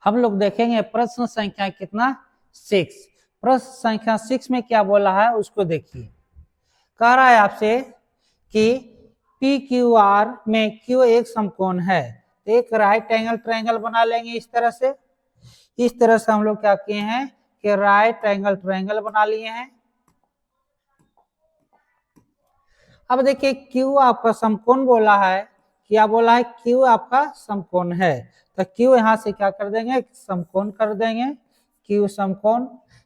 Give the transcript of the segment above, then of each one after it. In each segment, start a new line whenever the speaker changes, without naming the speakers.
हम लोग देखेंगे प्रश्न संख्या कितना 6। प्रश्न संख्या 6 में क्या बोला है उसको देखिए। कह रहा है आपसे कि पी क्यू आर में क्यू एक समकोण है, तो एक राइट एंगल ट्रायंगल बना लेंगे। इस तरह से हम लोग क्या किए हैं कि राइट एंगल ट्रायंगल बना लिए हैं। अब देखिए क्यू आपका समकोण बोला है, क्या बोला है, क्यू आपका समकोण है, तो क्यू यहाँ से क्या कर देंगे, समकोण कर देंगे। क्यू समकोण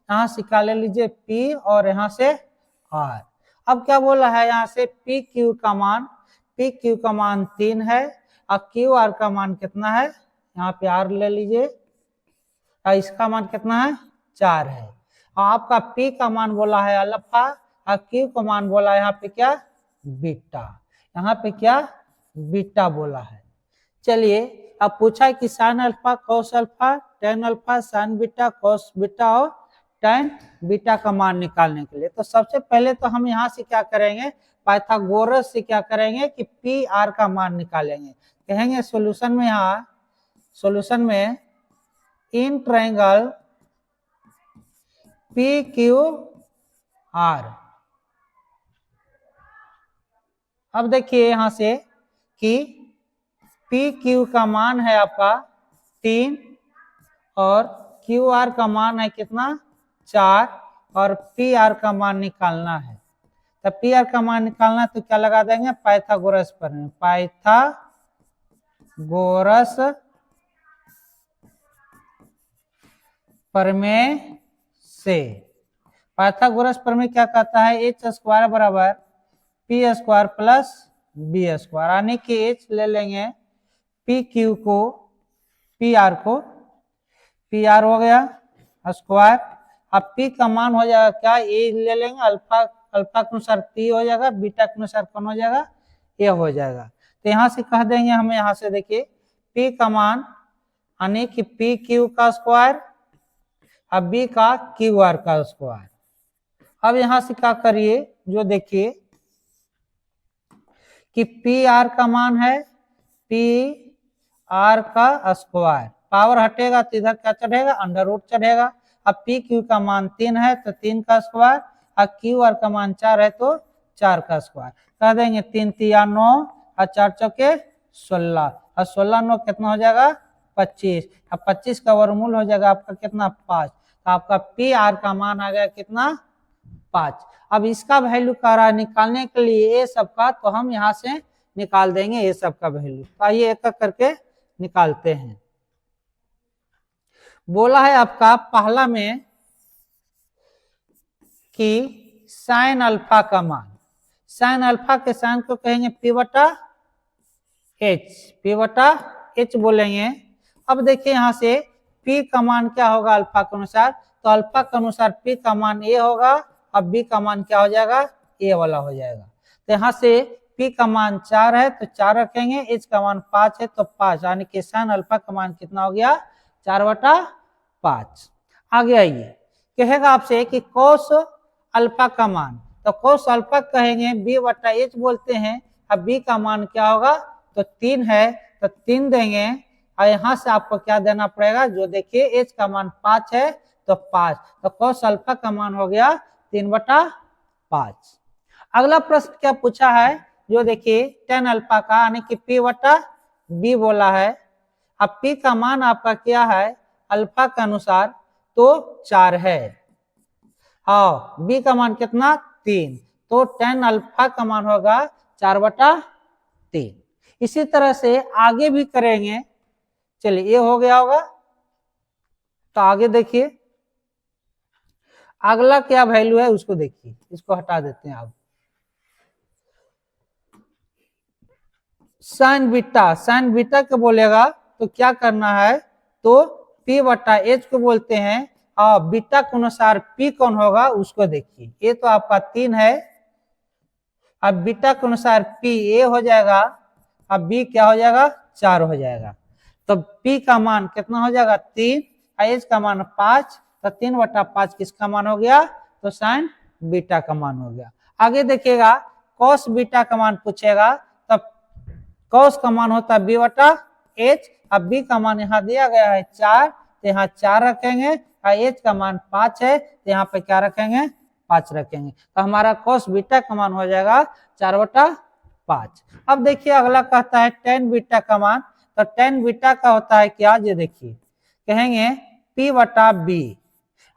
यहाँ से क्या ले लीजिए पी और यहाँ से आर। अब क्या बोला है यहाँ से पी क्यू का मान 3 है और क्यू आर का मान कितना है, यहाँ पे आर ले लीजिए और इसका मान कितना है 4 है। और आपका पी का मान बोला है अल्फा और क्यू का मान बोला है यहाँ पे क्या बीटा, यहाँ पे क्या बीटा बोला है। चलिए अब पूछा है कि sine alpha cos alpha tan alpha sign beta cos beta और टेन बीटा का मान निकालने के लिए, तो सबसे पहले तो हम यहाँ से क्या करेंगे, पाइथागोरस से क्या करेंगे कि पी आर का मान निकालेंगे। कहेंगे सॉल्यूशन में, यहाँ सॉल्यूशन में in triangle P Q R. अब देखिए यहां से कि पी क्यू का मान है आपका 3 और क्यू आर का मान है कितना 4 और पी आर का मान निकालना है। तो पी आर का मान निकालना तो क्या लगा देंगे पाइथागोरस प्रमेय, पाइथागोरस प्रमेय से। पाइथागोरस प्रमेय क्या कहता है, एच स्क्वायर बराबर P square plus B square, यानी कि एच ले लेंगे पी क्यू को पी आर को, पी आर हो गया स्क्वायर। अब पी का मान हो जाएगा क्या, ए ले लेंगे अल्फा के अनुसार पी हो जाएगा, बीटा के अनुसार कौन हो जाएगा ए हो जाएगा। तो यहाँ से कह देंगे हमें, यहाँ से देखिए पी का मान यानी कि पी क्यू का स्क्वायर अब बी का क्यू आर का स्क्वायर। अब यहां से क्या करिए, जो देखिए कि पी आर का मान है पी आर का स्क्वायर, पावर हटेगा तो इधर क्या चढ़ेगा अंडर रूट चढ़ेगा। अब पी क्यू का मान 3 है तो 3 का स्क्वायर, और क्यू आर का मान 4 है तो 4 का स्क्वायर। कह देंगे 3 तिया 9 और 4 चौके 16 और 16 9 कितना हो जाएगा 25। अब 25 का वर्गमूल हो जाएगा आपका कितना 5, तो आपका पी आर का मान आ गया कितना 5। अब इसका वैल्यू कह रहा है निकालने के लिए ये सब का, तो हम यहाँ से निकाल देंगे ये सब का वैल्यू। तो आइए एक एक करके निकालते हैं। बोला है आपका पहला में कि साइन अल्फा का मान, साइन अल्फा के साइन को कहेंगे पी बटा एच बोलेंगे। अब देखिए यहाँ से पी का मान क्या होगा अल्फा के अनुसार, तो अल्फा के अनुसार पी का मान ए होगा, अब बी का मान क्या हो जाएगा ए वाला हो जाएगा। तो यहाँ से पी का मान 4 है तो 4 रखेंगे, एच का मान 5 है तो 5, यानी कि साइन अल्फा का मान कितना हो गया 4/5। आगे आइए कहेगा आपसे कि कोस अल्फा का मान, तो कोस अल्फा कहेंगे बी बटा एच बोलते हैं। अब बी का मान क्या होगा तो 3 है तो 3 देंगे, और यहाँ से आपको क्या देना पड़ेगा, जो देखिए एच का मान 5 है तो 5, तो कोस अल्फा का मान हो गया 3/5। अगला प्रश्न क्या पूछा है, जो देखिए टेन अल्फा का यानी कि पी बटा बी बोला है। अब पी का मान आपका क्या है अल्फा के अनुसार तो 4 है और बी का मान कितना 3, तो टेन अल्फा का मान होगा 4/3। इसी तरह से आगे भी करेंगे। चलिए ये हो गया होगा, तो आगे देखिए अगला क्या वैल्यू है उसको देखिए, इसको हटा देते हैं आप। साइन बीटा को बोलेगा तो क्या करना है, तो पी बटा एच को बोलते हैं और बीटा के अनुसार पी कौन होगा उसको देखिए। ये तो आपका 3 है, अब बीटा के अनुसार पी ए हो जाएगा, अब बी क्या हो जाएगा 4 हो जाएगा। तो पी का मान कितना हो जाएगा 3 और एच का मान 5, तो 3/5 किसका मान हो गया, तो साइन बीटा का मान हो गया। आगे देखिएगा कॉस बीटा का मान पूछेगा, तब कॉस का मान होता है बी बटा एच, अब बी का मान यहाँ दिया गया है 4 तो यहाँ 4 रखेंगे और एच का मान 5 है तो यहाँ पे क्या रखेंगे 5 रखेंगे। तो हमारा cos बीटा का मान हो जाएगा 4/5। अब देखिए अगला कहता है tan बीटा का मान। तो tan बीटा का होता है क्या, ये देखिए कहेंगे P/B।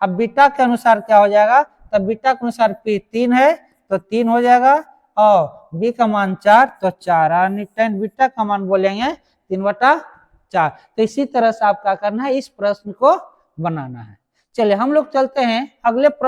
अब बीटा के अनुसार क्या हो जाएगा, तो बीटा के अनुसार P 3 है तो 3 हो जाएगा और B का मान 4 तो 4, tan बीटा का मान बोलेंगे 3/4। तो इसी तरह से आप क्या करना है, इस प्रश्न को बनाना है। चलिए हम लोग चलते हैं अगले प्रश्न